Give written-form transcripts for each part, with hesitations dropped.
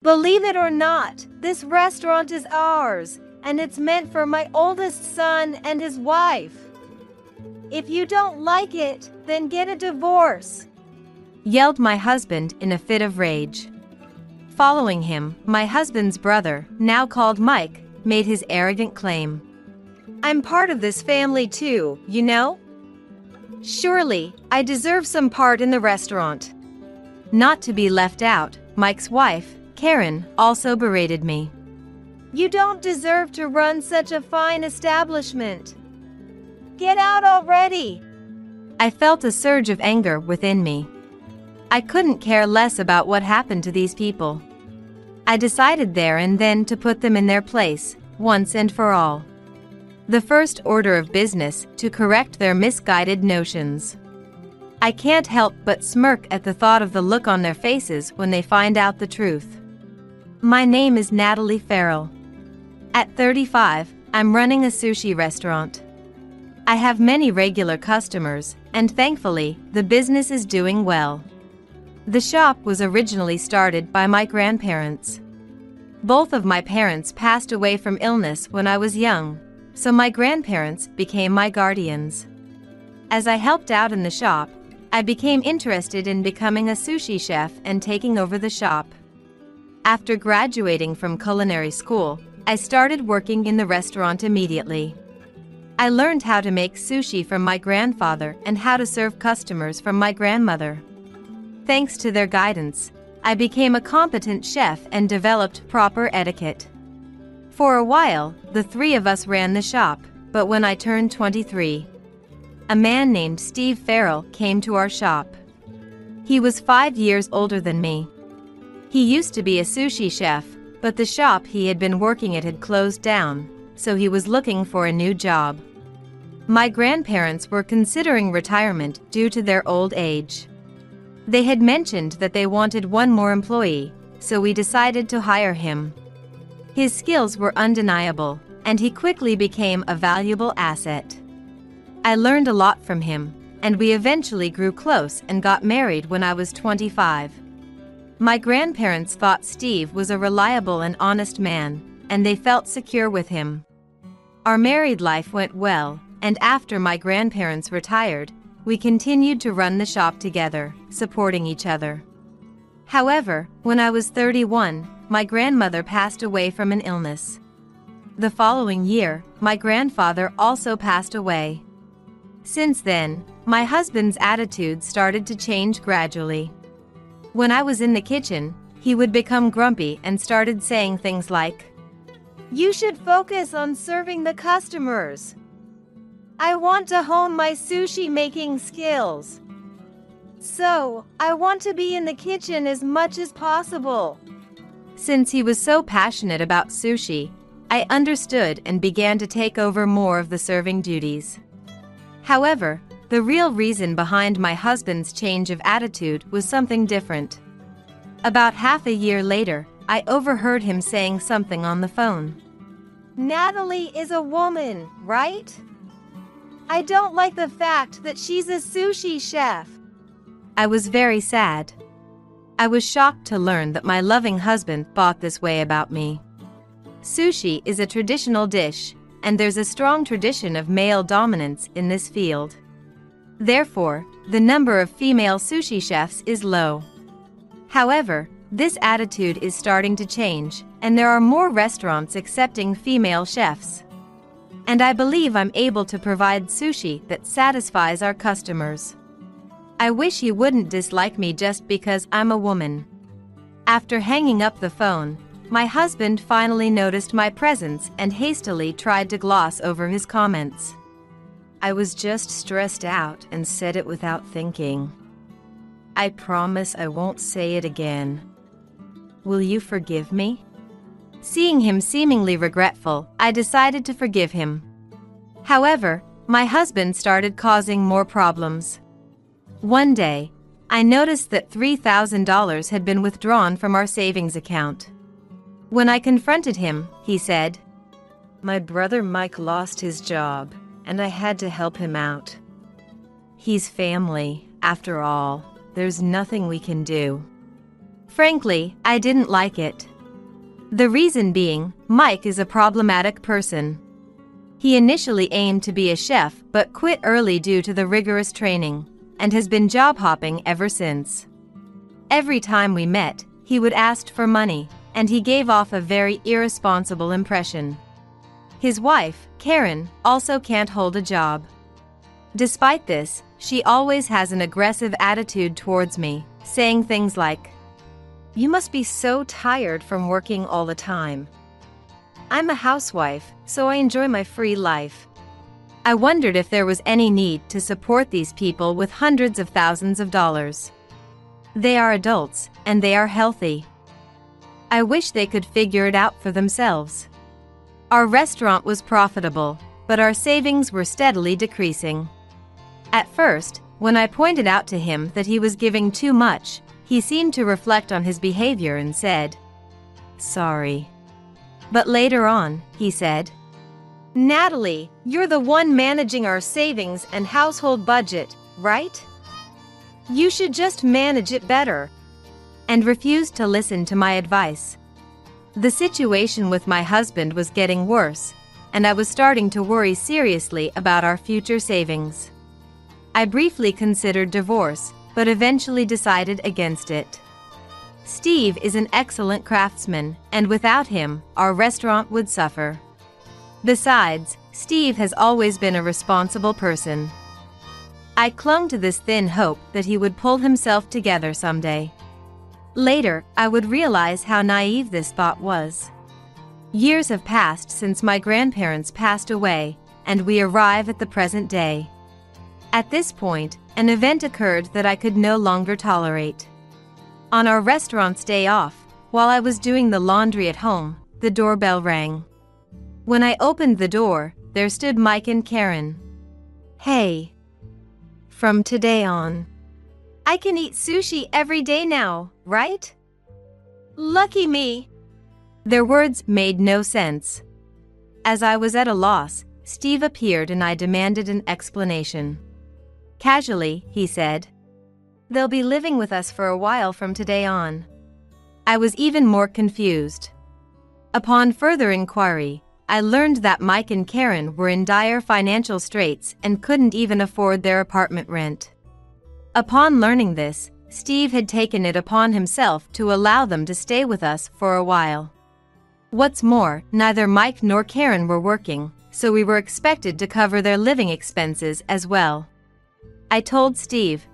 Believe it or not, this restaurant is ours, and it's meant for my oldest son and his wife. If you don't like it, then get a divorce," yelled my husband in a fit of rage. Following him, my husband's brother, now called Mike, made his arrogant claim. "I'm part of this family too, you know? Surely, I deserve some part in the restaurant." Not to be left out, Mike's wife, Karen, also berated me. "You don't deserve to run such a fine establishment. Get out already." I felt a surge of anger within me. I couldn't care less about what happened to these people. I decided there and then to put them in their place, once and for all. The first order of business, to correct their misguided notions. I can't help but smirk at the thought of the look on their faces when they find out the truth. My name is Natalie Farrell. At 35, I'm running a sushi restaurant. I have many regular customers, and thankfully, the business is doing well. The shop was originally started by my grandparents. Both of my parents passed away from illness when I was young, so my grandparents became my guardians. As I helped out in the shop, I became interested in becoming a sushi chef and taking over the shop. After graduating from culinary school, I started working in the restaurant immediately. I learned how to make sushi from my grandfather and how to serve customers from my grandmother. Thanks to their guidance, I became a competent chef and developed proper etiquette. For a while, the three of us ran the shop, but when I turned 23, a man named Steve Farrell came to our shop. He was 5 years older than me. He used to be a sushi chef, but the shop he had been working at had closed down, so he was looking for a new job. My grandparents were considering retirement due to their old age. They had mentioned that they wanted one more employee, so we decided to hire him. His skills were undeniable, and he quickly became a valuable asset. I learned a lot from him, and we eventually grew close and got married when I was 25. My grandparents thought Steve was a reliable and honest man, and they felt secure with him. Our married life went well, and after my grandparents retired, we continued to run the shop together, supporting each other. However, when I was 31, my grandmother passed away from an illness. The following year, my grandfather also passed away. Since then, my husband's attitude started to change gradually. When I was in the kitchen, he would become grumpy and started saying things like, "You should focus on serving the customers. I want to hone my sushi making skills. So, I want to be in the kitchen as much as possible." Since he was so passionate about sushi, I understood and began to take over more of the serving duties. However, the real reason behind my husband's change of attitude was something different. About half a year later, I overheard him saying something on the phone. "Natalie is a woman, right? I don't like the fact that she's a sushi chef." I was very sad. I was shocked to learn that my loving husband thought this way about me. Sushi is a traditional dish, and there's a strong tradition of male dominance in this field. Therefore, the number of female sushi chefs is low. However, this attitude is starting to change, and there are more restaurants accepting female chefs. And I believe I'm able to provide sushi that satisfies our customers. I wish he wouldn't dislike me just because I'm a woman. After hanging up the phone, my husband finally noticed my presence and hastily tried to gloss over his comments. I was just stressed out and said it without thinking. "I promise I won't say it again. Will you forgive me?" Seeing him seemingly regretful, I decided to forgive him. However, my husband started causing more problems. One day, I noticed that $3,000 had been withdrawn from our savings account. When I confronted him, he said, "My brother Mike lost his job, and I had to help him out. He's family, after all. There's nothing we can do." Frankly, I didn't like it. The reason being, Mike is a problematic person. He initially aimed to be a chef but quit early due to the rigorous training, and has been job hopping ever since. Every time we met, he would ask for money, and he gave off a very irresponsible impression. His wife, Karen, also can't hold a job. Despite this, she always has an aggressive attitude towards me, saying things like, "You must be so tired from working all the time. I'm a housewife, so I enjoy my free life." I wondered if there was any need to support these people with hundreds of thousands of dollars. They are adults, and they are healthy. I wish they could figure it out for themselves. Our restaurant was profitable, but our savings were steadily decreasing. At first, when I pointed out to him that he was giving too much, he seemed to reflect on his behavior and said, "Sorry." But later on, he said, "Natalie, you're the one managing our savings and household budget, right? You should just manage it better," and refused to listen to my advice. The situation with my husband was getting worse, and I was starting to worry seriously about our future savings. I briefly considered divorce, but eventually decided against it. Steve is an excellent craftsman, and without him, our restaurant would suffer. Besides, Steve has always been a responsible person. I clung to this thin hope that he would pull himself together someday. Later, I would realize how naive this thought was. Years have passed since my grandparents passed away, and we arrive at the present day. At this point, an event occurred that I could no longer tolerate. On our restaurant's day off, while I was doing the laundry at home, the doorbell rang. When I opened the door, there stood Mike and Karen. "Hey. From today on, I can eat sushi every day now, right? Lucky me." Their words made no sense. As I was at a loss, Steve appeared and I demanded an explanation. Casually, he said, "They'll be living with us for a while from today on." I was even more confused. Upon further inquiry, I learned that Mike and Karen were in dire financial straits and couldn't even afford their apartment rent. Upon learning this, Steve had taken it upon himself to allow them to stay with us for a while. What's more, neither Mike nor Karen were working, so we were expected to cover their living expenses as well. I told Steve,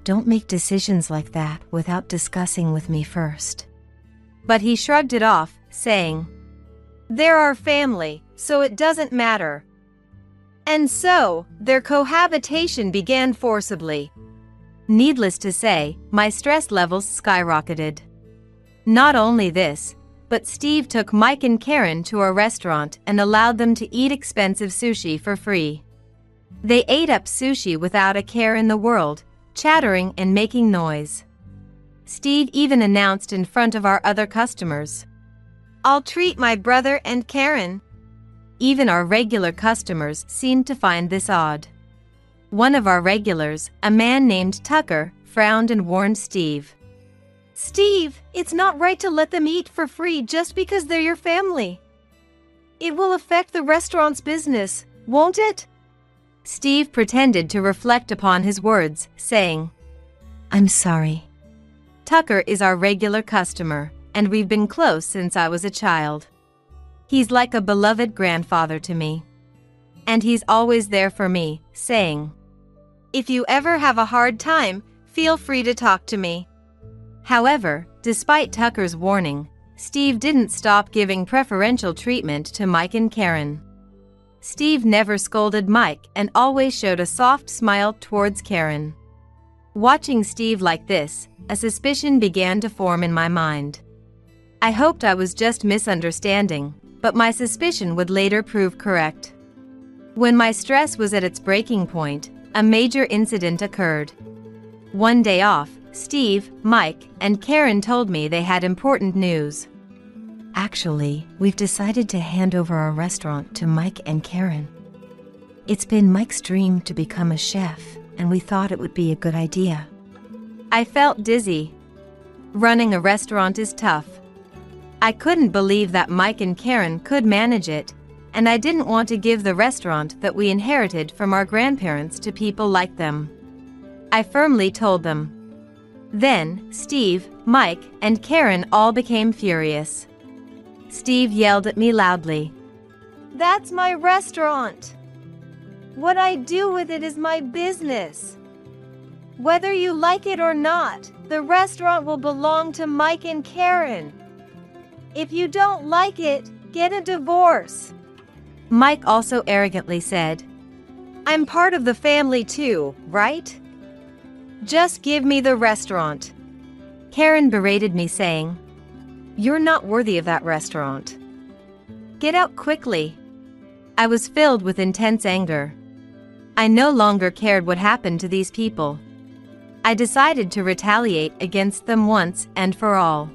"Don't make decisions like that without discussing with me first." But he shrugged it off, saying, "They're our family, so it doesn't matter." And so, their cohabitation began forcibly. Needless to say, my stress levels skyrocketed. Not only this, but Steve took Mike and Karen to a restaurant and allowed them to eat expensive sushi for free. They ate up sushi without a care in the world, chattering and making noise. Steve even announced in front of our other customers, "I'll treat my brother and Karen." Even our regular customers seemed to find this odd. One of our regulars, a man named Tucker, frowned and warned Steve. "Steve, it's not right to let them eat for free just because they're your family. It will affect the restaurant's business, won't it?" Steve pretended to reflect upon his words, saying, "I'm sorry. Tucker is our regular customer, and we've been close since I was a child. He's like a beloved grandfather to me. And he's always there for me, saying, 'If you ever have a hard time, feel free to talk to me.'" However, despite Tucker's warning, Steve didn't stop giving preferential treatment to Mike and Karen. Steve never scolded Mike and always showed a soft smile towards Karen. Watching Steve like this, a suspicion began to form in my mind. I hoped I was just misunderstanding, but my suspicion would later prove correct. When my stress was at its breaking point, a major incident occurred. One day off, Steve, Mike, and Karen told me they had important news. "Actually, we've decided to hand over our restaurant to Mike and Karen. It's been Mike's dream to become a chef, and we thought it would be a good idea." I felt dizzy. Running a restaurant is tough. I couldn't believe that Mike and Karen could manage it, and I didn't want to give the restaurant that we inherited from our grandparents to people like them. I firmly told them. Then, Steve, Mike, and Karen all became furious. Steve yelled at me loudly. "That's my restaurant. What I do with it is my business. Whether you like it or not, the restaurant will belong to Mike and Karen. If you don't like it, get a divorce." Mike also arrogantly said, "I'm part of the family too, right? Just give me the restaurant." Karen berated me saying, "You're not worthy of that restaurant. Get out quickly." I was filled with intense anger. I no longer cared what happened to these people. I decided to retaliate against them once and for all.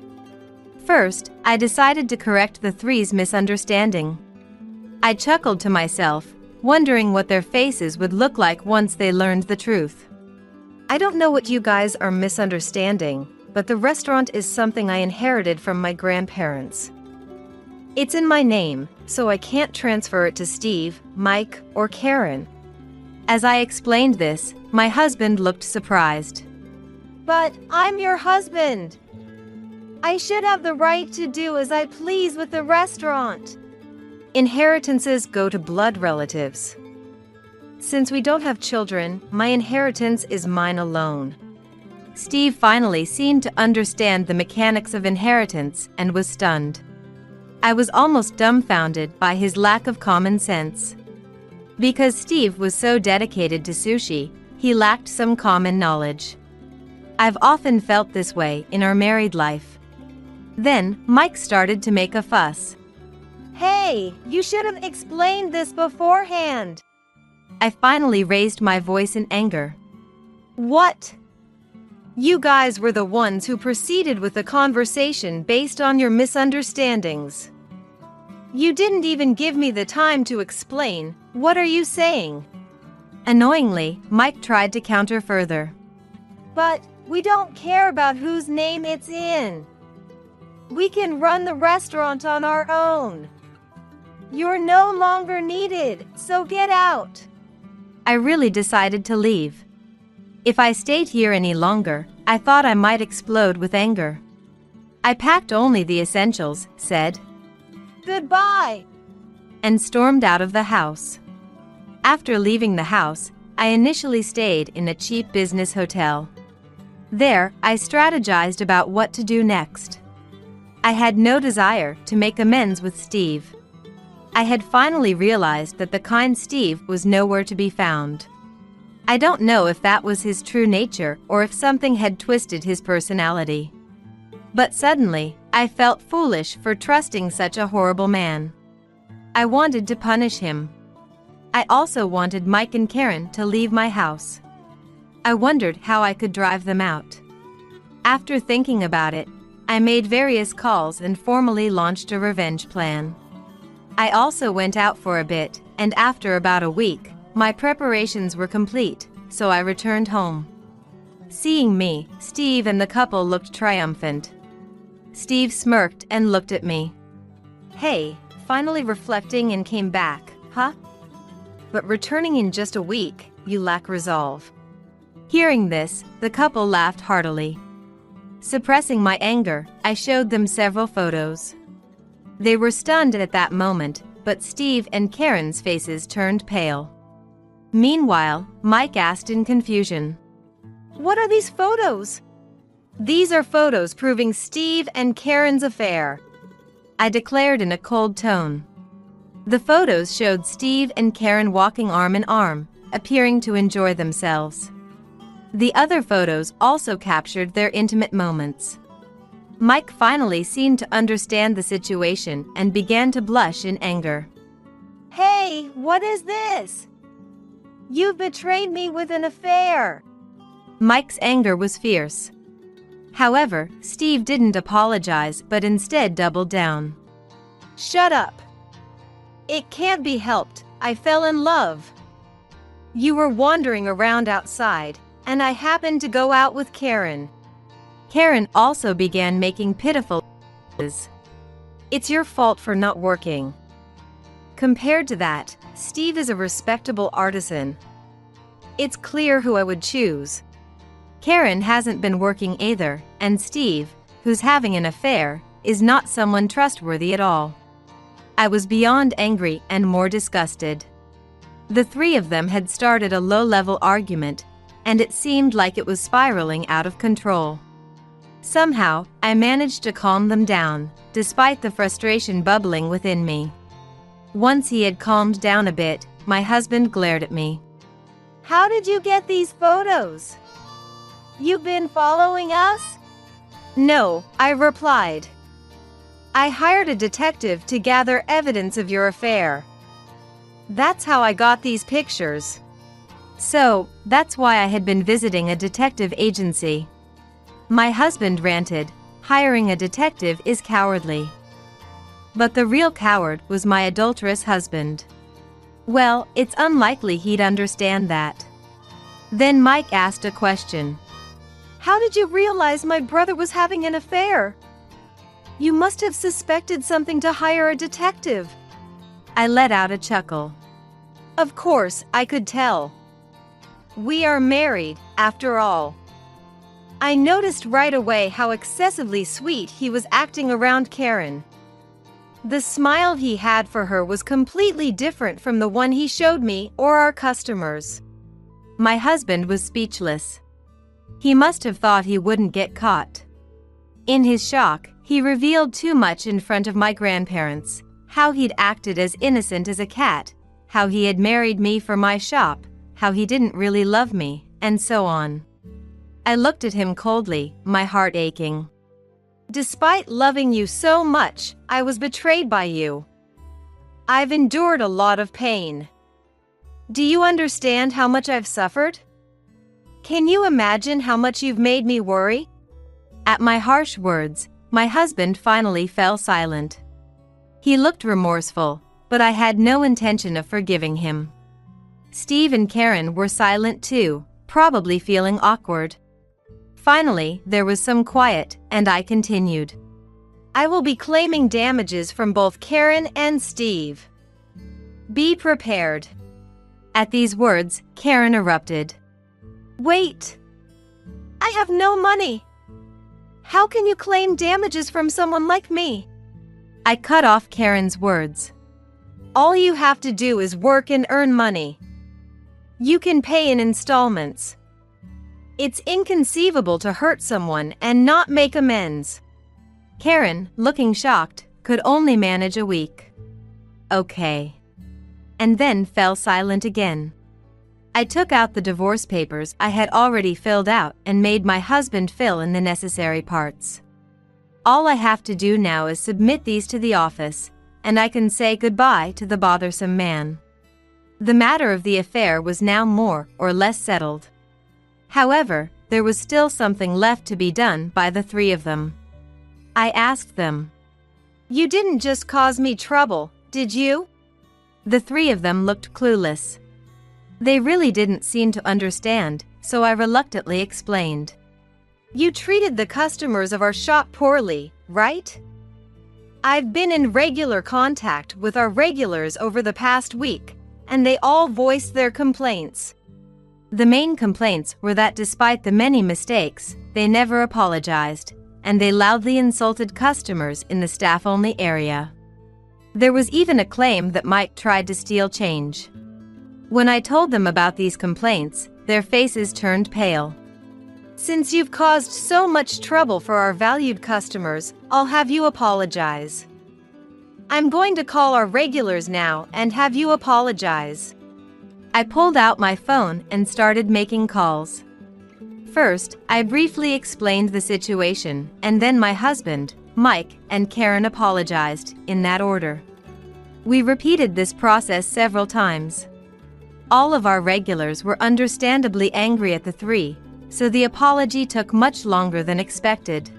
First, I decided to correct the three's misunderstanding. I chuckled to myself, wondering what their faces would look like once they learned the truth. "I don't know what you guys are misunderstanding, but the restaurant is something I inherited from my grandparents. It's in my name, so I can't transfer it to Steve, Mike, or Karen." As I explained this, my husband looked surprised. "But I'm your husband. I should have the right to do as I please with the restaurant. Inheritances go to blood relatives. Since we don't have children, my inheritance is mine alone." Steve finally seemed to understand the mechanics of inheritance and was stunned. I was almost dumbfounded by his lack of common sense. Because Steve was so dedicated to sushi, he lacked some common knowledge. I've often felt this way in our married life. Then, Mike started to make a fuss. "Hey, you should have explained this beforehand." I finally raised my voice in anger. "What? You guys were the ones who proceeded with the conversation based on your misunderstandings. You didn't even give me the time to explain. What are you saying?" Annoyingly, Mike tried to counter further. "But we don't care about whose name it's in. We can run the restaurant on our own. You're no longer needed, so get out." I really decided to leave. If I stayed here any longer, I thought I might explode with anger. I packed only the essentials, said, "Goodbye," and stormed out of the house. After leaving the house, I initially stayed in a cheap business hotel. There, I strategized about what to do next. I had no desire to make amends with Steve. I had finally realized that the kind Steve was nowhere to be found. I don't know if that was his true nature or if something had twisted his personality. But suddenly, I felt foolish for trusting such a horrible man. I wanted to punish him. I also wanted Mike and Karen to leave my house. I wondered how I could drive them out. After thinking about it, I made various calls and formally launched a revenge plan. I also went out for a bit, and after about a week, my preparations were complete, so I returned home. Seeing me, Steve and the couple looked triumphant. Steve smirked and looked at me. "Hey, finally reflecting and came back, huh? But returning in just a week, you lack resolve." Hearing this, the couple laughed heartily. Suppressing my anger, I showed them several photos. They were stunned at that moment, but Steve and Karen's faces turned pale. Meanwhile, Mike asked in confusion, "What are these photos?" "These are photos proving Steve and Karen's affair," I declared in a cold tone. The photos showed Steve and Karen walking arm in arm, appearing to enjoy themselves. The other photos also captured their intimate moments. Mike finally seemed to understand the situation and began to blush in anger. "Hey, what is this? You've betrayed me with an affair." Mike's anger was fierce. However, Steve didn't apologize but instead doubled down. "Shut up. It can't be helped, I fell in love. You were wandering around outside, and I happened to go out with Karen." Karen also began making pitiful faces. It's your fault for not working. Compared to that, Steve is a respectable artisan. It's clear who I would choose. Karen hasn't been working either, and Steve, who's having an affair, is not someone trustworthy at all. I was beyond angry and more disgusted. The three of them had started a low-level argument, and it seemed like it was spiraling out of control. Somehow, I managed to calm them down, despite the frustration bubbling within me. Once he had calmed down a bit, my husband glared at me. How did you get these photos? You've been following us? No, I replied. I hired a detective to gather evidence of your affair. That's how I got these pictures. So, that's why I had been visiting a detective agency. My husband ranted, hiring a detective is cowardly. But the real coward was my adulterous husband. Well, it's unlikely he'd understand that. Then Mike asked a question. How did you realize my brother was having an affair? You must have suspected something to hire a detective. I let out a chuckle. Of course, I could tell. We are married, after all. I noticed right away how excessively sweet he was acting around Karen. The smile he had for her was completely different from the one he showed me or our customers. My husband was speechless. He must have thought he wouldn't get caught. In his shock, he revealed too much in front of my grandparents, how he'd acted as innocent as a cat, how he had married me for my shop, how he didn't really love me, and so on. I looked at him coldly, my heart aching. Despite loving you so much, I was betrayed by you. I've endured a lot of pain. Do you understand how much I've suffered? Can you imagine how much you've made me worry? At my harsh words, my husband finally fell silent. He looked remorseful, but I had no intention of forgiving him. Steve and Karen were silent too, probably feeling awkward. Finally, there was some quiet, and I continued. I will be claiming damages from both Karen and Steve. Be prepared. At these words, Karen erupted. Wait! I have no money! How can you claim damages from someone like me? I cut off Karen's words. All you have to do is work and earn money. You can pay in installments. It's inconceivable to hurt someone and not make amends. Karen, looking shocked, could only manage a week. Okay. And then fell silent again. I took out the divorce papers I had already filled out and made my husband fill in the necessary parts. All I have to do now is submit these to the office, and I can say goodbye to the bothersome man. The matter of the affair was now more or less settled. However, there was still something left to be done by the three of them. I asked them, You didn't just cause me trouble, did you? The three of them looked clueless. They really didn't seem to understand, so I reluctantly explained. You treated the customers of our shop poorly, right? I've been in regular contact with our regulars over the past week, and they all voiced their complaints. The main complaints were that despite the many mistakes, they never apologized, and they loudly insulted customers in the staff-only area. There was even a claim that Mike tried to steal change. When I told them about these complaints, their faces turned pale. Since you've caused so much trouble for our valued customers, I'll have you apologize. I'm going to call our regulars now and have you apologize. I pulled out my phone and started making calls. First, I briefly explained the situation, and then my husband, Mike, and Karen apologized, in that order. We repeated this process several times. All of our regulars were understandably angry at the three, so the apology took much longer than expected.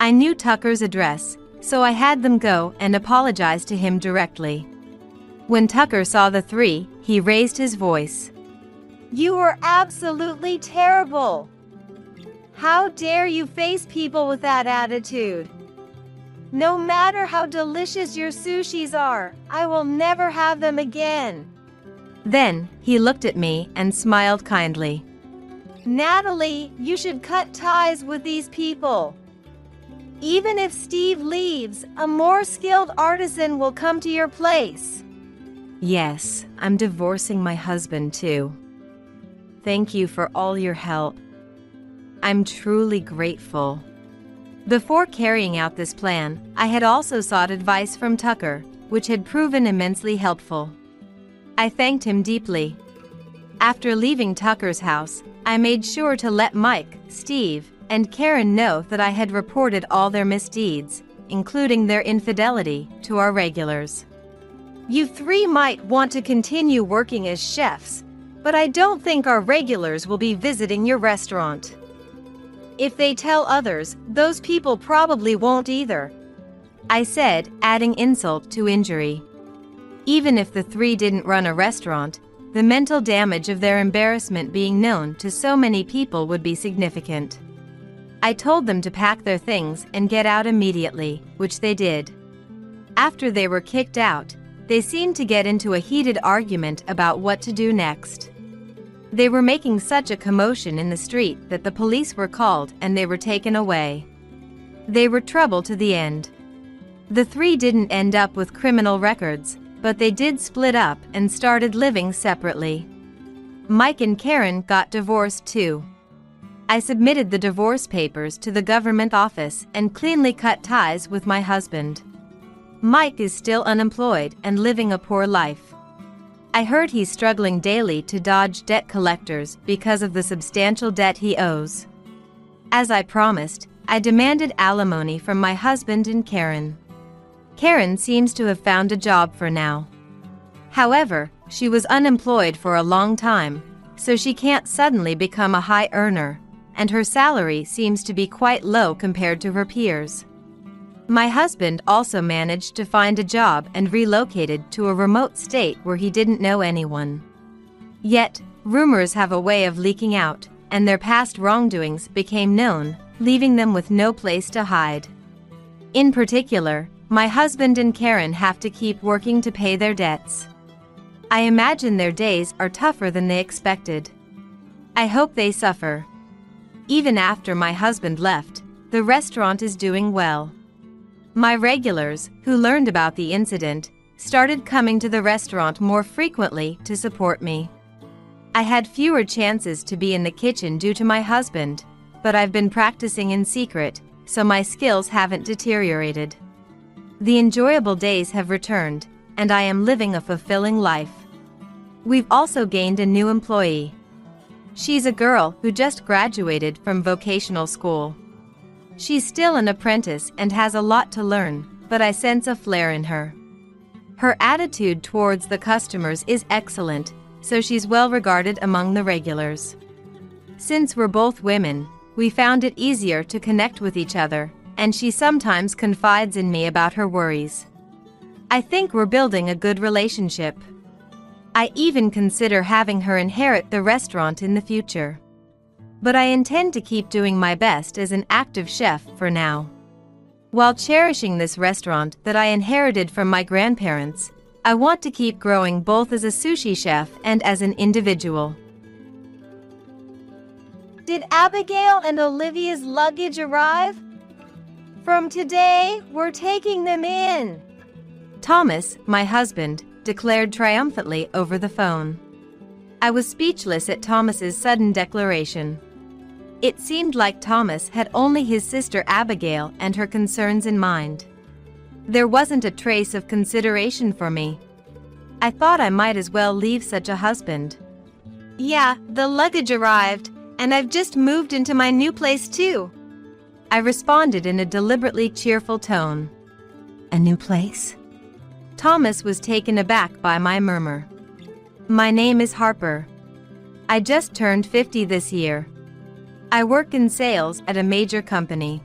I knew Tucker's address, so I had them go and apologize to him directly. When Tucker saw the three, he raised his voice. You were absolutely terrible! How dare you face people with that attitude? No matter how delicious your sushis are, I will never have them again. Then, he looked at me and smiled kindly. Natalie, you should cut ties with these people. Even if Steve leaves, a more skilled artisan will come to your place. Yes, I'm divorcing my husband too. Thank you for all your help. I'm truly grateful. Before carrying out this plan, I had also sought advice from Tucker, which had proven immensely helpful. I thanked him deeply. After leaving Tucker's house, I made sure to let Mike, Steve, and Karen know that I had reported all their misdeeds, including their infidelity, to our regulars. You three might want to continue working as chefs, but I don't think our regulars will be visiting your restaurant. If they tell others, those people probably won't either, I said, adding insult to injury. Even if the three didn't run a restaurant, the mental damage of their embarrassment being known to so many people would be significant. I told them to pack their things and get out immediately, which they did. After they were kicked out, they seemed to get into a heated argument about what to do next. They were making such a commotion in the street that the police were called and they were taken away. They were trouble to the end. The three didn't end up with criminal records, but they did split up and started living separately. Mike and Karen got divorced too. I submitted the divorce papers to the government office and cleanly cut ties with my husband. Mike is still unemployed and living a poor life. I heard he's struggling daily to dodge debt collectors because of the substantial debt he owes. As I promised, I demanded alimony from my husband and Karen. Karen seems to have found a job for now. However, she was unemployed for a long time, so she can't suddenly become a high earner, and her salary seems to be quite low compared to her peers. My husband also managed to find a job and relocated to a remote state where he didn't know anyone. Yet, rumors have a way of leaking out, and their past wrongdoings became known, leaving them with no place to hide. In particular, my husband and Karen have to keep working to pay their debts. I imagine their days are tougher than they expected. I hope they suffer. Even after my husband left, the restaurant is doing well. My regulars, who learned about the incident, started coming to the restaurant more frequently to support me. I had fewer chances to be in the kitchen due to my husband, but I've been practicing in secret, so my skills haven't deteriorated. The enjoyable days have returned, and I am living a fulfilling life. We've also gained a new employee. She's a girl who just graduated from vocational school. She's still an apprentice and has a lot to learn, but I sense a flair in her. Her attitude towards the customers is excellent, so she's well regarded among the regulars. Since we're both women, we found it easier to connect with each other, and she sometimes confides in me about her worries. I think we're building a good relationship. I even consider having her inherit the restaurant in the future. But I intend to keep doing my best as an active chef for now. While cherishing this restaurant that I inherited from my grandparents, I want to keep growing both as a sushi chef and as an individual. Did Abigail and Olivia's luggage arrive? From today, we're taking them in. Thomas, my husband, declared triumphantly over the phone. I was speechless at Thomas's sudden declaration. It seemed like Thomas had only his sister Abigail and her concerns in mind. There wasn't a trace of consideration for me. I thought I might as well leave such a husband. Yeah, the luggage arrived, and I've just moved into my new place too, I responded in a deliberately cheerful tone. A new place? Thomas was taken aback by my murmur. My name is Harper. I just turned 50 this year. I work in sales at a major company.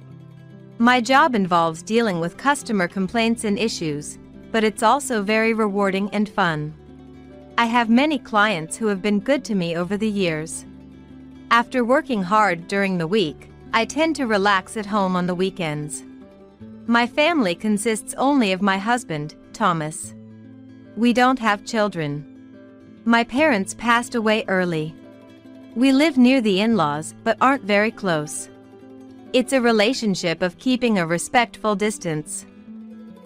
My job involves dealing with customer complaints and issues, but it's also very rewarding and fun. I have many clients who have been good to me over the years. After working hard during the week, I tend to relax at home on the weekends. My family consists only of my husband, Thomas. We don't have children. My parents passed away early. We live near the in-laws but aren't very close. It's a relationship of keeping a respectful distance.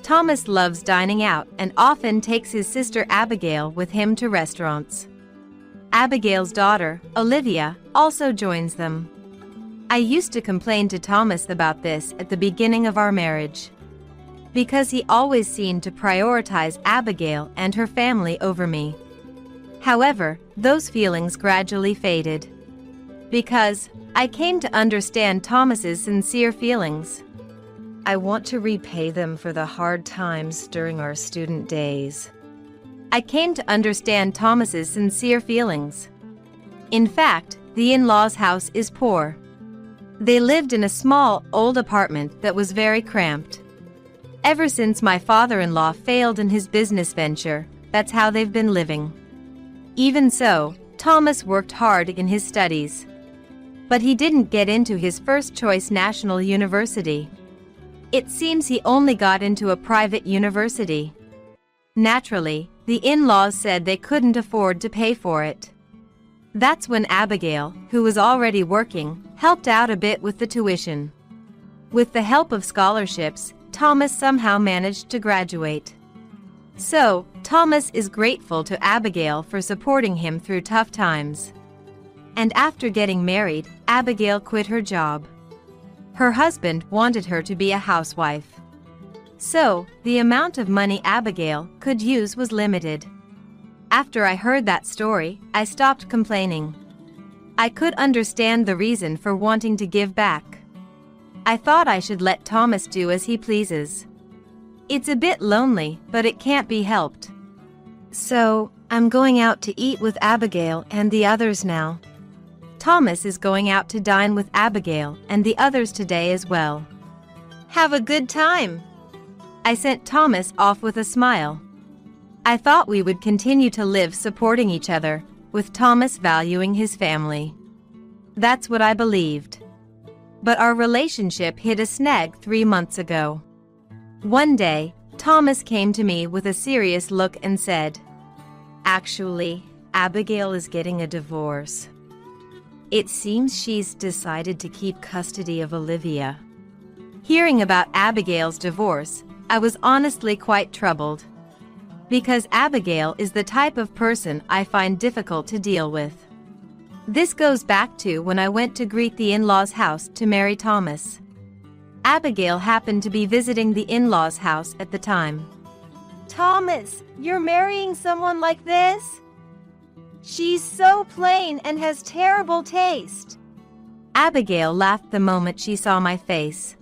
Thomas loves dining out and often takes his sister Abigail with him to restaurants. Abigail's daughter, Olivia, also joins them. I used to complain to Thomas about this at the beginning of our marriage, because he always seemed to prioritize Abigail and her family over me. However, those feelings gradually faded, because I came to understand Thomas's sincere feelings. I want to repay them for the hard times during our student days. I came to understand Thomas's sincere feelings. In fact, the in-laws' house is poor. They lived in a small, old apartment that was very cramped. Ever since my father-in-law failed in his business venture, that's how they've been living. Even so, Thomas worked hard in his studies. But he didn't get into his first-choice national university. It seems he only got into a private university. Naturally, the in-laws said they couldn't afford to pay for it. That's when Abigail, who was already working, helped out a bit with the tuition. With the help of scholarships, Thomas somehow managed to graduate. So, Thomas is grateful to Abigail for supporting him through tough times. And after getting married, Abigail quit her job. Her husband wanted her to be a housewife. So, the amount of money Abigail could use was limited. After I heard that story, I stopped complaining. I could understand the reason for wanting to give back. I thought I should let Thomas do as he pleases. It's a bit lonely, but it can't be helped. So, I'm going out to eat with Abigail and the others now. Thomas is going out to dine with Abigail and the others today as well. Have a good time. I sent Thomas off with a smile. I thought we would continue to live supporting each other, with Thomas valuing his family. That's what I believed. But our relationship hit a snag 3 months ago. One day, Thomas came to me with a serious look and said, "Actually, Abigail is getting a divorce. It seems she's decided to keep custody of Olivia." Hearing about Abigail's divorce, I was honestly quite troubled. Because Abigail is the type of person I find difficult to deal with. This goes back to when I went to greet the in-laws' house to marry Thomas. Abigail happened to be visiting the in-laws' house at the time. Thomas, you're marrying someone like this? She's so plain and has terrible taste. Abigail laughed the moment she saw my face.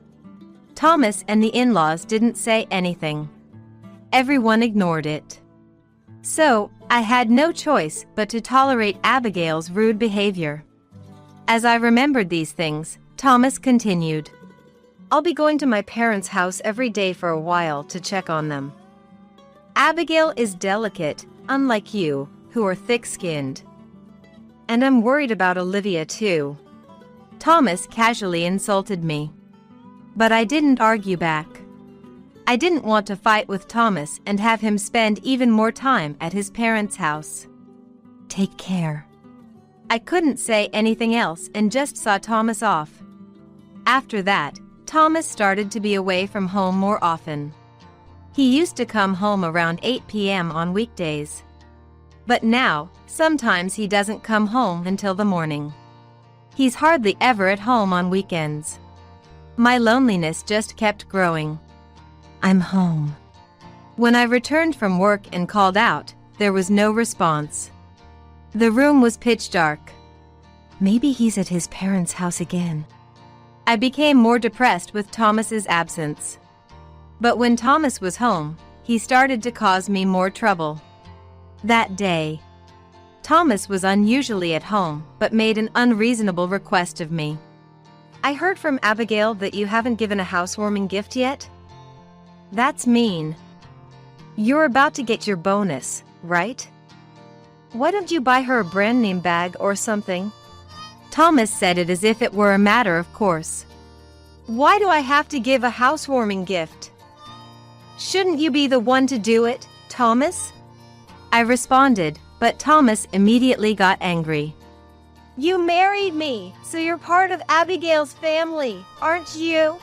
Thomas and the in-laws didn't say anything. Everyone ignored it. So, I had no choice but to tolerate Abigail's rude behavior. As I remembered these things, Thomas continued, "I'll be going to my parents' house every day for a while to check on them. Abigail is delicate, unlike you, who are thick-skinned. And I'm worried about Olivia too." Thomas casually insulted me. But I didn't argue back. I didn't want to fight with Thomas and have him spend even more time at his parents' house. "Take care." I couldn't say anything else and just saw Thomas off. After that, Thomas started to be away from home more often. He used to come home around 8 p.m. on weekdays. But now, sometimes he doesn't come home until the morning. He's hardly ever at home on weekends. My loneliness just kept growing. "I'm home." When I returned from work and called out, there was no response. The room was pitch dark. Maybe he's at his parents' house again. I became more depressed with Thomas's absence. But when Thomas was home, he started to cause me more trouble. That day, Thomas was unusually at home but made an unreasonable request of me. "I heard from Abigail that you haven't given a housewarming gift yet?" "That's mean. You're about to get your bonus, right? Why don't you buy her a brand name bag or something?" Thomas said it as if it were a matter of course. Why do I have to give a housewarming gift? Shouldn't you be the one to do it, Thomas? I responded, but Thomas immediately got angry. You married me, so you're part of Abigail's family, aren't you?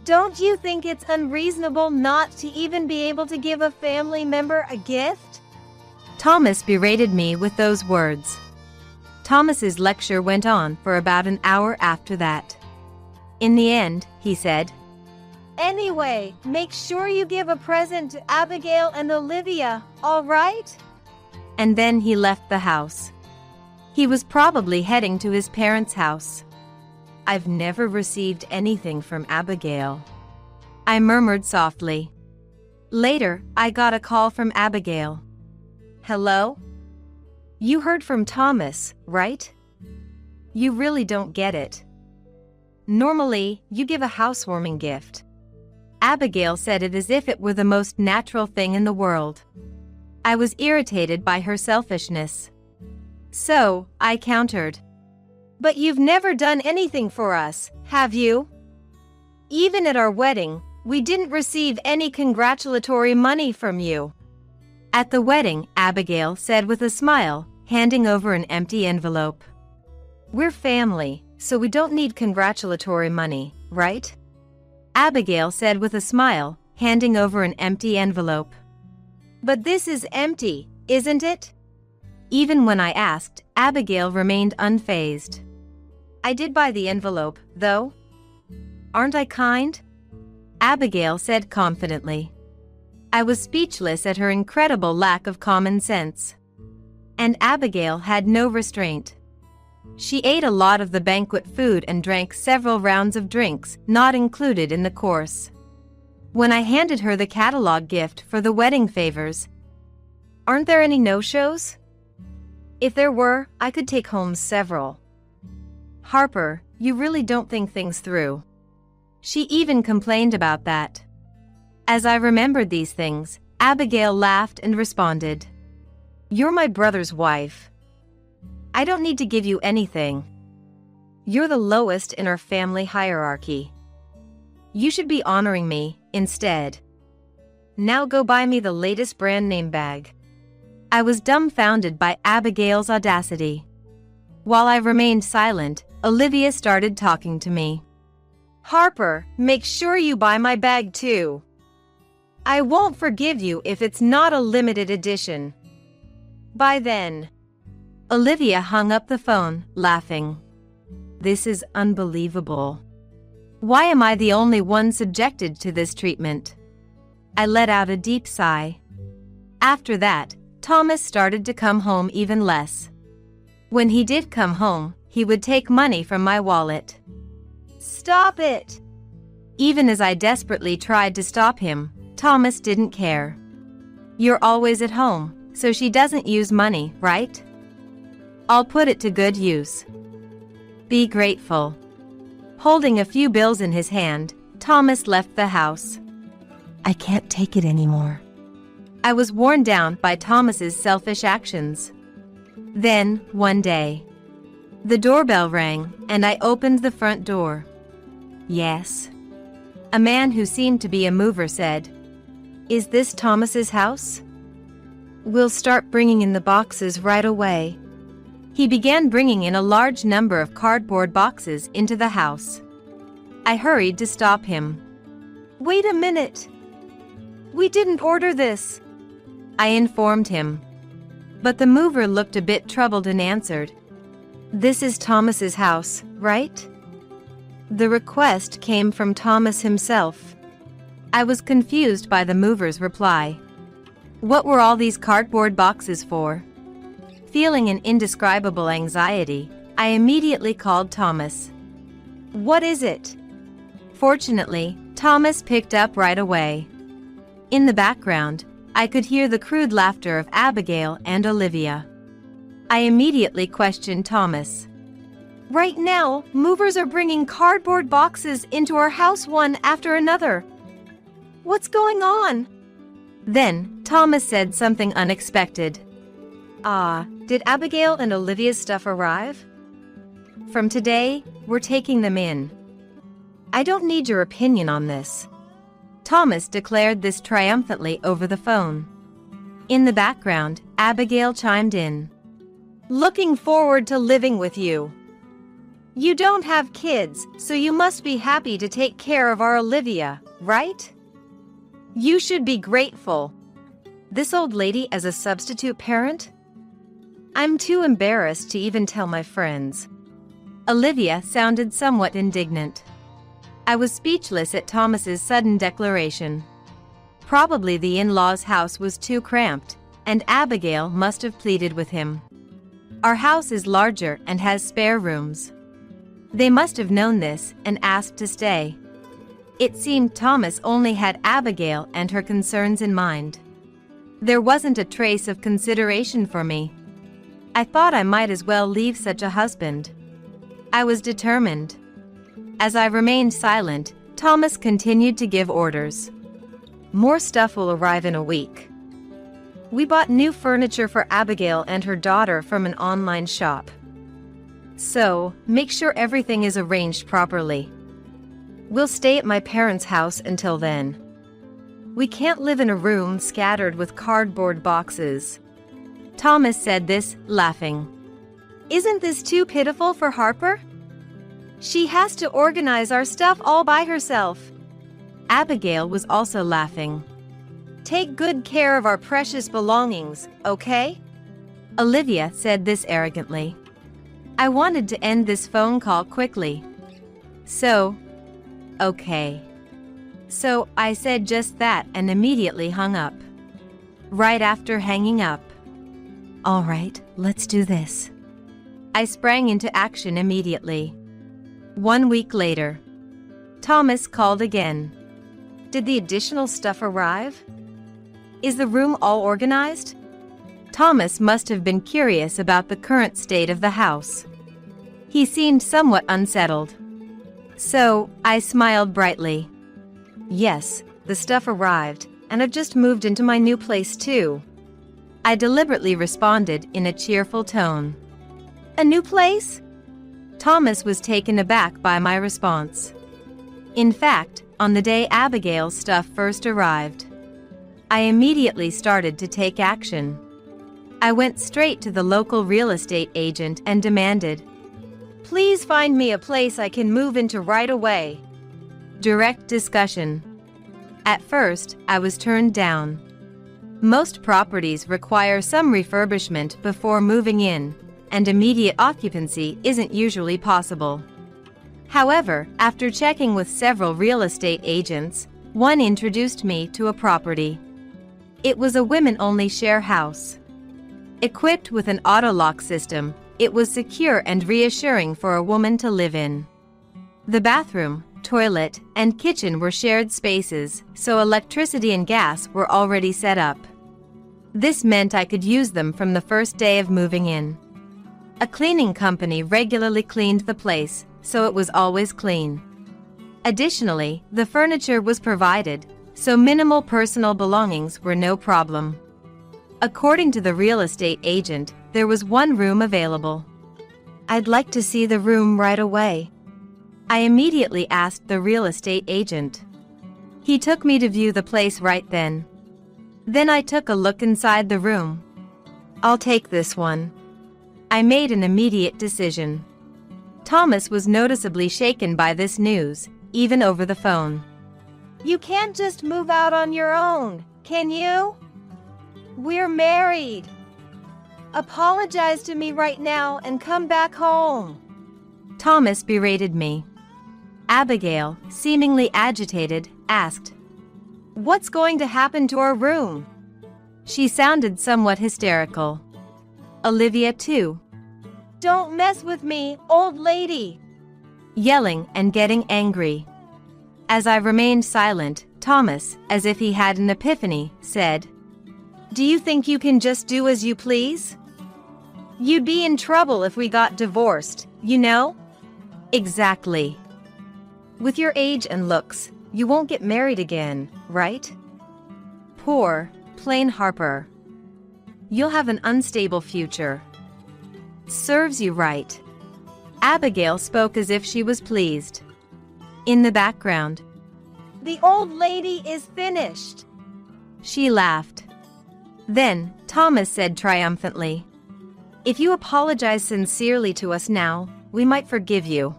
Don't you think it's unreasonable not to even be able to give a family member a gift? Thomas berated me with those words. Thomas's lecture went on for about an hour after that. In the end, he said, Anyway, make sure you give a present to Abigail and Olivia, all right? And then he left the house. He was probably heading to his parents' house. I've never received anything from Abigail, I murmured softly. Later, I got a call from Abigail. Hello? You heard from Thomas, right? You really don't get it. Normally, you give a housewarming gift. Abigail said it as if it were the most natural thing in the world. I was irritated by her selfishness. So, I countered. But you've never done anything for us, have you? Even at our wedding, we didn't receive any congratulatory money from you. At the wedding, Abigail said with a smile, handing over an empty envelope. We're family, so we don't need congratulatory money, right? Abigail said with a smile, handing over an empty envelope. But this is empty, isn't it? Even when I asked, Abigail remained unfazed. I did buy the envelope, though. Aren't I kind? Abigail said confidently. I was speechless at her incredible lack of common sense. And Abigail had no restraint. She ate a lot of the banquet food and drank several rounds of drinks, not included in the course. When I handed her the catalog gift for the wedding favors, aren't there any no-shows? If there were, I could take home several. Harper, you really don't think things through. She even complained about that. As I remembered these things, Abigail laughed and responded, You're my brother's wife. I don't need to give you anything. You're the lowest in our family hierarchy. You should be honoring me, instead. Now go buy me the latest brand name bag. I was dumbfounded by Abigail's audacity. While I remained silent, Olivia started talking to me. Harper, make sure you buy my bag too. I won't forgive you if it's not a limited edition. By then. Olivia hung up the phone, laughing. This is unbelievable. Why am I the only one subjected to this treatment? I let out a deep sigh. After that, Thomas started to come home even less. When he did come home, he would take money from my wallet. Stop it! Even as I desperately tried to stop him, Thomas didn't care. You're always at home, so she doesn't use money, right? I'll put it to good use. Be grateful. Holding a few bills in his hand, Thomas left the house. I can't take it anymore. I was worn down by Thomas's selfish actions. Then, one day, the doorbell rang, and I opened the front door. Yes. A man who seemed to be a mover said, Is this Thomas's house? We'll start bringing in the boxes right away. He began bringing in a large number of cardboard boxes into the house. I hurried to stop him. Wait a minute. We didn't order this, I informed him. But the mover looked a bit troubled and answered, This is Thomas's house, right? The request came from Thomas himself. I was confused by the mover's reply. What were all these cardboard boxes for? Feeling an indescribable anxiety, I immediately called Thomas. What is it? Fortunately, Thomas picked up right away. In the background, I could hear the crude laughter of Abigail and Olivia. I immediately questioned Thomas. Right now, movers are bringing cardboard boxes into our house one after another. What's going on? Then, Thomas said something unexpected. Did Abigail and Olivia's stuff arrive? From today, we're taking them in. I don't need your opinion on this. Thomas declared this triumphantly over the phone. In the background, Abigail chimed in. Looking forward to living with you. You don't have kids, so you must be happy to take care of our Olivia, right? You should be grateful. This old lady as a substitute parent? I'm too embarrassed to even tell my friends. Olivia sounded somewhat indignant. I was speechless at Thomas's sudden declaration. Probably the in-laws' house was too cramped, and Abigail must have pleaded with him. Our house is larger and has spare rooms. They must have known this and asked to stay. It seemed Thomas only had Abigail and her concerns in mind. There wasn't a trace of consideration for me. I thought I might as well leave such a husband. I was determined. As I remained silent, Thomas continued to give orders. More stuff will arrive in a week. We bought new furniture for Abigail and her daughter from an online shop. So, make sure everything is arranged properly. We'll stay at my parents' house until then. We can't live in a room scattered with cardboard boxes. Thomas said this, laughing. Isn't this too pitiful for Harper? She has to organize our stuff all by herself. Abigail was also laughing. Take good care of our precious belongings, okay? Olivia said this arrogantly. I wanted to end this phone call quickly. Okay. So I said just that and immediately hung up. Right after hanging up. All right, let's do this. I sprang into action immediately. 1 week later. Thomas called again. Did the additional stuff arrive? Is the room all organized? Thomas must have been curious about the current state of the house. He seemed somewhat unsettled. So, I smiled brightly. Yes, the stuff arrived, and I've just moved into my new place too. I deliberately responded in a cheerful tone. A new place? Thomas was taken aback by my response. In fact, on the day Abigail's stuff first arrived, I immediately started to take action. I went straight to the local real estate agent and demanded, please find me a place I can move into right away. Direct discussion. At first, I was turned down. Most properties require some refurbishment before moving in, and immediate occupancy isn't usually possible. However, after checking with several real estate agents, one introduced me to a property. It was a women-only share house. Equipped with an auto-lock system, it was secure and reassuring for a woman to live in. The bathroom, toilet, and kitchen were shared spaces, so electricity and gas were already set up. This meant I could use them from the first day of moving in. A cleaning company regularly cleaned the place, so it was always clean. Additionally, the furniture was provided, so minimal personal belongings were no problem. According to the real estate agent, there was one room available. I'd like to see the room right away. I immediately asked the real estate agent. He took me to view the place right then. Then I took a look inside the room. I'll take this one. I made an immediate decision. Thomas was noticeably shaken by this news, even over the phone. You can't just move out on your own, can you? We're married. Apologize to me right now and come back home. Thomas berated me. Abigail, seemingly agitated, asked, What's going to happen to our room? She sounded somewhat hysterical. Olivia too. Don't mess with me, old lady. Yelling and getting angry. As I remained silent, Thomas, as if he had an epiphany, said, Do you think you can just do as you please? You'd be in trouble if we got divorced, you know? Exactly. With your age and looks, you won't get married again, right? Poor, plain Harper. You'll have an unstable future. Serves you right. Abigail spoke as if she was pleased. In the background, The old lady is finished. she laughed. Then, Thomas said triumphantly, "If you apologize sincerely to us now, we might forgive you.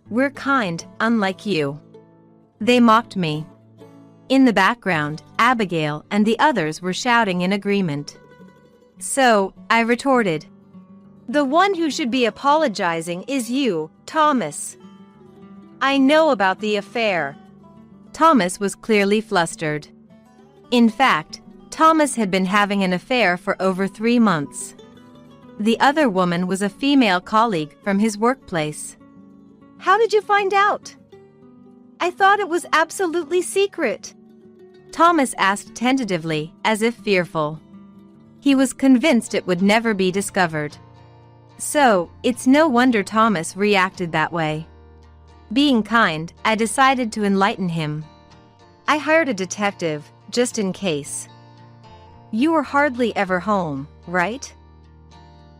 We're kind, unlike you." They mocked me. In the background, Abigail and the others were shouting in agreement. So, I retorted, The one who should be apologizing is you, Thomas. I know about the affair. Thomas was clearly flustered. In fact, Thomas had been having an affair for over 3 months. The other woman was a female colleague from his workplace. How did you find out? I thought it was absolutely secret. Thomas asked tentatively, as if fearful. He was convinced it would never be discovered. So, it's no wonder Thomas reacted that way. Being kind, I decided to enlighten him. I hired a detective, just in case. You were hardly ever home, right?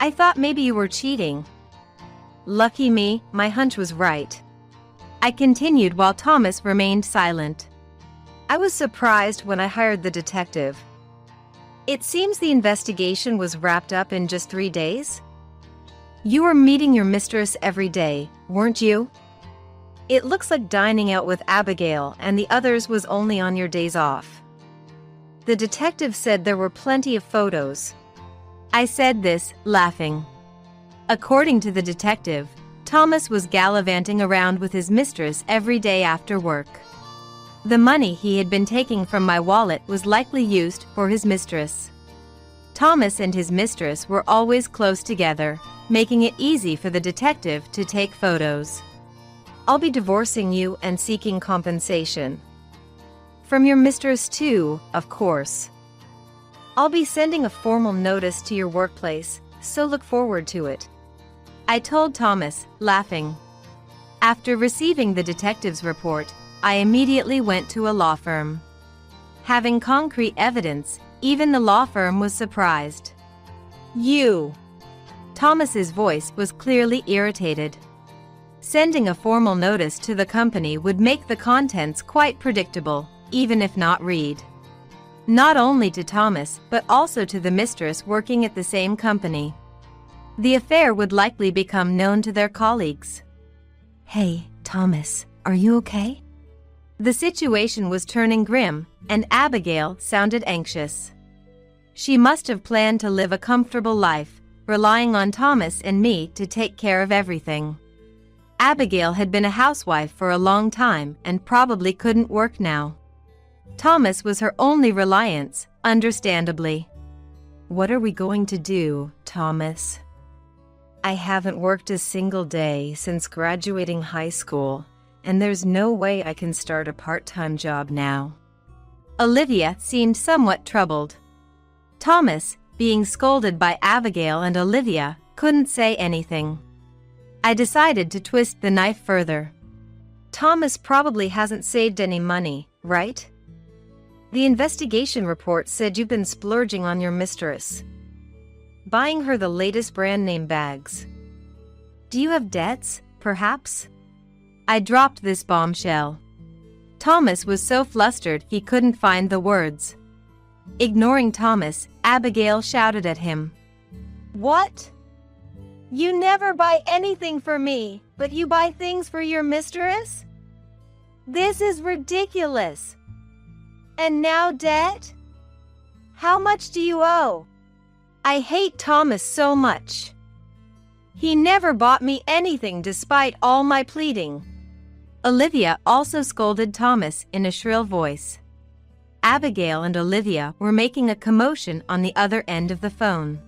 I thought maybe you were cheating. Lucky me, my hunch was right. I continued while Thomas remained silent. I was surprised when I hired the detective. It seems the investigation was wrapped up in just 3 days? You were meeting your mistress every day, weren't you? It looks like dining out with Abigail and the others was only on your days off. The detective said there were plenty of photos. I said this, laughing. According to the detective, Thomas was gallivanting around with his mistress every day after work. The money he had been taking from my wallet was likely used for his mistress. Thomas and his mistress were always close together, making it easy for the detective to take photos. I'll be divorcing you and seeking compensation. From your mistress too, of course. I'll be sending a formal notice to your workplace, so look forward to it. I told Thomas, laughing. After receiving the detective's report, I immediately went to a law firm. Having concrete evidence, even the law firm was surprised. You. Thomas's voice was clearly irritated. Sending a formal notice to the company would make the contents quite predictable, even if not read. Not only to Thomas, but also to the mistress working at the same company. The affair would likely become known to their colleagues. Hey, Thomas, are you okay? The situation was turning grim, and Abigail sounded anxious. She must have planned to live a comfortable life, relying on Thomas and me to take care of everything. Abigail had been a housewife for a long time and probably couldn't work now. Thomas was her only reliance, understandably. What are we going to do, Thomas? I haven't worked a single day since graduating high school, and there's no way I can start a part-time job now. Olivia seemed somewhat troubled. Thomas, being scolded by Abigail and Olivia, couldn't say anything. I decided to twist the knife further. Thomas probably hasn't saved any money, right? The investigation report said you've been splurging on your mistress, buying her the latest brand name bags. Do you have debts, perhaps? I dropped this bombshell. Thomas was so flustered he couldn't find the words. Ignoring Thomas, Abigail shouted at him. What? You never buy anything for me, but you buy things for your mistress? This is ridiculous. And now debt? How much do you owe? I hate Thomas so much. He never bought me anything despite all my pleading. Olivia also scolded Thomas in a shrill voice. Abigail and Olivia were making a commotion on the other end of the phone.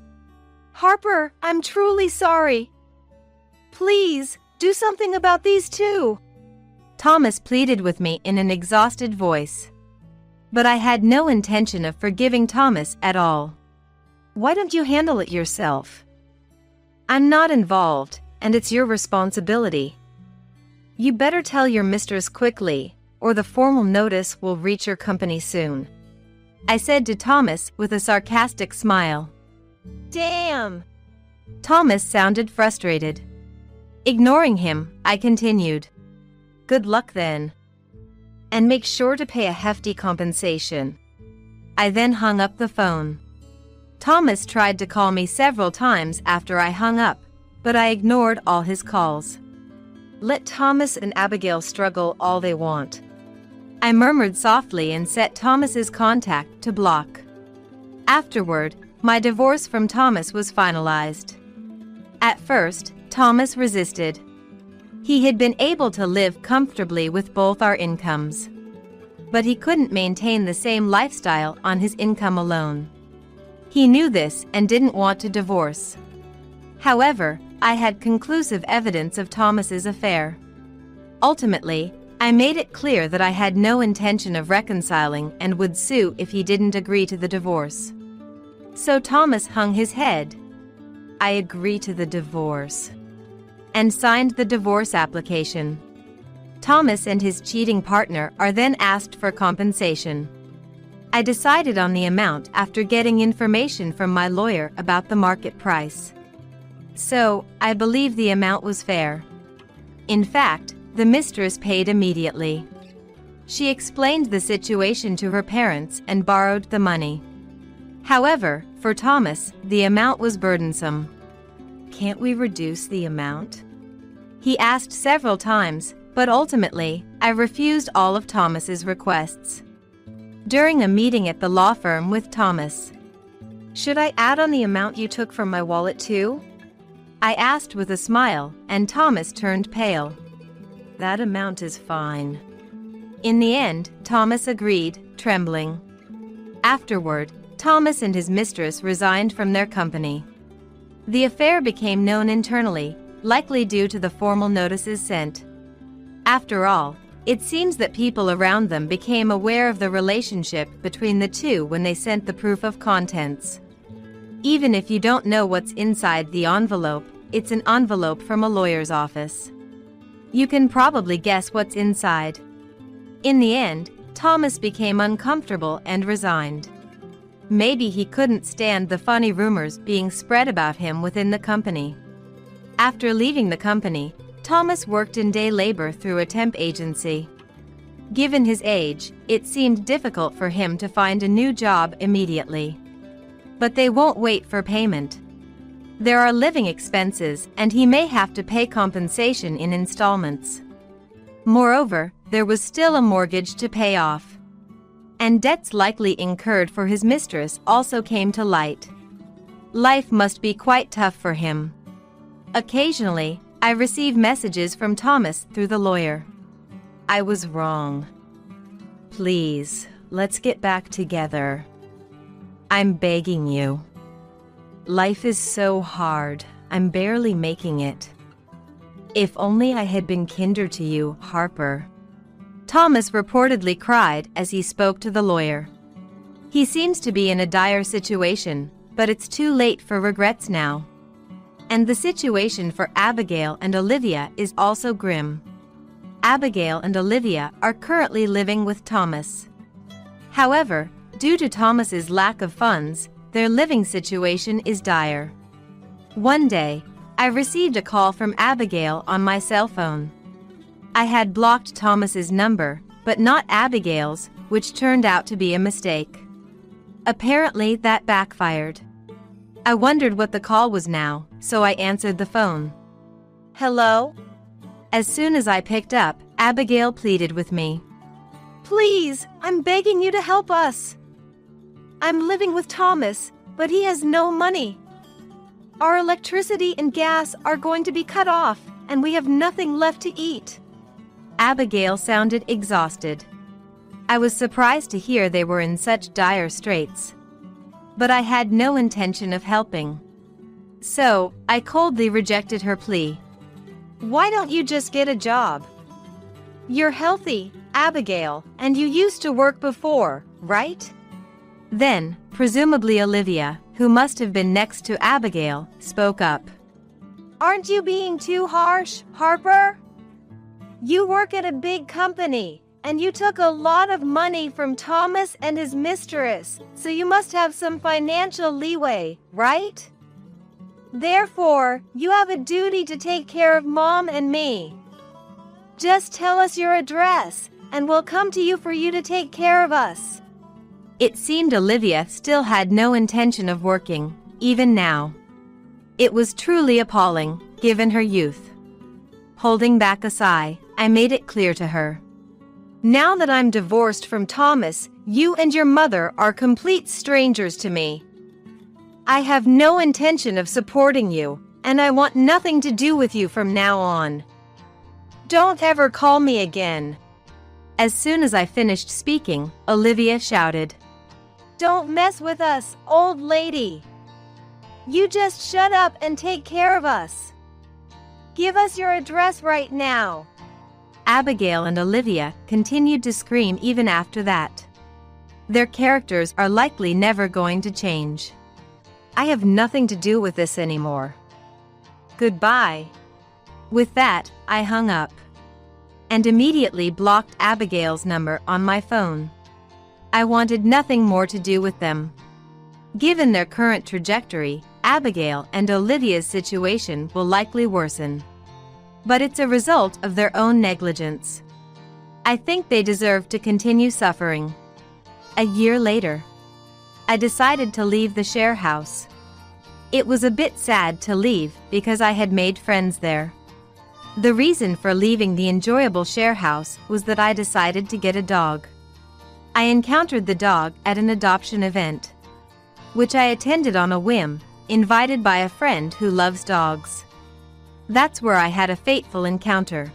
Harper, I'm truly sorry. Please, do something about these two. Thomas pleaded with me in an exhausted voice. But I had no intention of forgiving Thomas at all. Why don't you handle it yourself? I'm not involved, and it's your responsibility. You better tell your mistress quickly, or the formal notice will reach your company soon. I said to Thomas with a sarcastic smile. Damn! Thomas sounded frustrated. Ignoring him, I continued. Good luck then. And make sure to pay a hefty compensation." I then hung up the phone. Thomas tried to call me several times after I hung up, but I ignored all his calls. Let Thomas and Abigail struggle all they want. I murmured softly and set Thomas's contact to block. Afterward, my divorce from Thomas was finalized. At first, Thomas resisted. He had been able to live comfortably with both our incomes. But he couldn't maintain the same lifestyle on his income alone. He knew this and didn't want to divorce. However, I had conclusive evidence of Thomas's affair. Ultimately, I made it clear that I had no intention of reconciling and would sue if he didn't agree to the divorce. So Thomas hung his head. I agree to the divorce. And signed the divorce application. Thomas and his cheating partner are then asked for compensation. I decided on the amount after getting information from my lawyer about the market price. So, I believe the amount was fair. In fact, the mistress paid immediately. She explained the situation to her parents and borrowed the money. However, for Thomas, the amount was burdensome. "Can't we reduce the amount?" he asked several times, but ultimately, I refused all of Thomas's requests. During a meeting at the law firm with Thomas, "Should I add on the amount you took from my wallet too?" I asked with a smile, and Thomas turned pale. "That amount is fine." In the end, Thomas agreed, trembling. Afterward, Thomas and his mistress resigned from their company. The affair became known internally, likely due to the formal notices sent. After all, it seems that people around them became aware of the relationship between the two when they sent the proof of contents. Even if you don't know what's inside the envelope, it's an envelope from a lawyer's office. You can probably guess what's inside. In the end, Thomas became uncomfortable and resigned. Maybe he couldn't stand the funny rumors being spread about him within the company. After leaving the company, Thomas worked in day labor through a temp agency. Given his age, it seemed difficult for him to find a new job immediately. But they won't wait for payment. There are living expenses, and he may have to pay compensation in installments. Moreover, there was still a mortgage to pay off. And debts likely incurred for his mistress also came to light. Life must be quite tough for him. Occasionally, I receive messages from Thomas through the lawyer. I was wrong. Please, let's get back together. I'm begging you. Life is so hard, I'm barely making it. If only I had been kinder to you, Harper. Thomas reportedly cried as he spoke to the lawyer. He seems to be in a dire situation, but it's too late for regrets now. And the situation for Abigail and Olivia is also grim. Abigail and Olivia are currently living with Thomas. However, due to Thomas's lack of funds, their living situation is dire. One day, I received a call from Abigail on my cell phone. I had blocked Thomas's number, but not Abigail's, which turned out to be a mistake. Apparently, that backfired. I wondered what the call was now, so I answered the phone. "Hello?" As soon as I picked up, Abigail pleaded with me. "Please, I'm begging you to help us. I'm living with Thomas, but he has no money. Our electricity and gas are going to be cut off, and we have nothing left to eat." Abigail sounded exhausted. I was surprised to hear they were in such dire straits. But I had no intention of helping. So, I coldly rejected her plea. "Why don't you just get a job? You're healthy, Abigail, and you used to work before, right?" Then, presumably Olivia, who must have been next to Abigail, spoke up. "Aren't you being too harsh, Harper? You work at a big company, and you took a lot of money from Thomas and his mistress, so you must have some financial leeway, right? Therefore, you have a duty to take care of Mom and me. Just tell us your address, and we'll come to you for you to take care of us. It seemed Olivia still had no intention of working, even now. It was truly appalling, given her youth. Holding back a sigh, I made it clear to her. Now that I'm divorced from Thomas, you and your mother are complete strangers to me. I have no intention of supporting you, and I want nothing to do with you from now on. Don't ever call me again. As soon as I finished speaking, Olivia shouted, "Don't mess with us, old lady. You just shut up and take care of us. Give us your address right now." Abigail and Olivia continued to scream even after that. Their characters are likely never going to change. I have nothing to do with this anymore. Goodbye. With that, I hung up and immediately blocked Abigail's number on my phone. I wanted nothing more to do with them. Given their current trajectory, Abigail and Olivia's situation will likely worsen. But it's a result of their own negligence. I think they deserve to continue suffering. A year later, I decided to leave the share house. It was a bit sad to leave because I had made friends there. The reason for leaving the enjoyable share house was that I decided to get a dog. I encountered the dog at an adoption event, which I attended on a whim, invited by a friend who loves dogs. That's where I had a fateful encounter.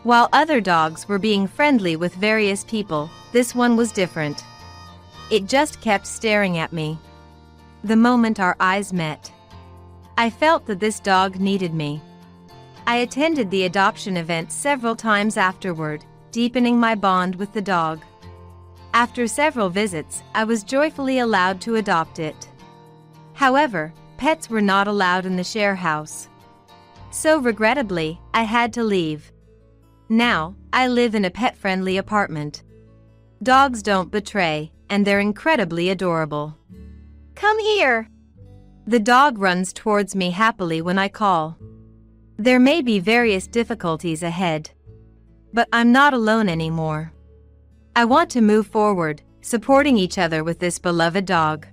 While other dogs were being friendly with various people, this one was different. It just kept staring at me. The moment our eyes met, I felt that this dog needed me. I attended the adoption event several times afterward, deepening my bond with the dog. After several visits, I was joyfully allowed to adopt it. However, pets were not allowed in the share house. So regrettably, I had to leave. Now, I live in a pet-friendly apartment. Dogs don't betray, and they're incredibly adorable. Come here. The dog runs towards me happily when I call. There may be various difficulties ahead, but I'm not alone anymore. I want to move forward, supporting each other with this beloved dog.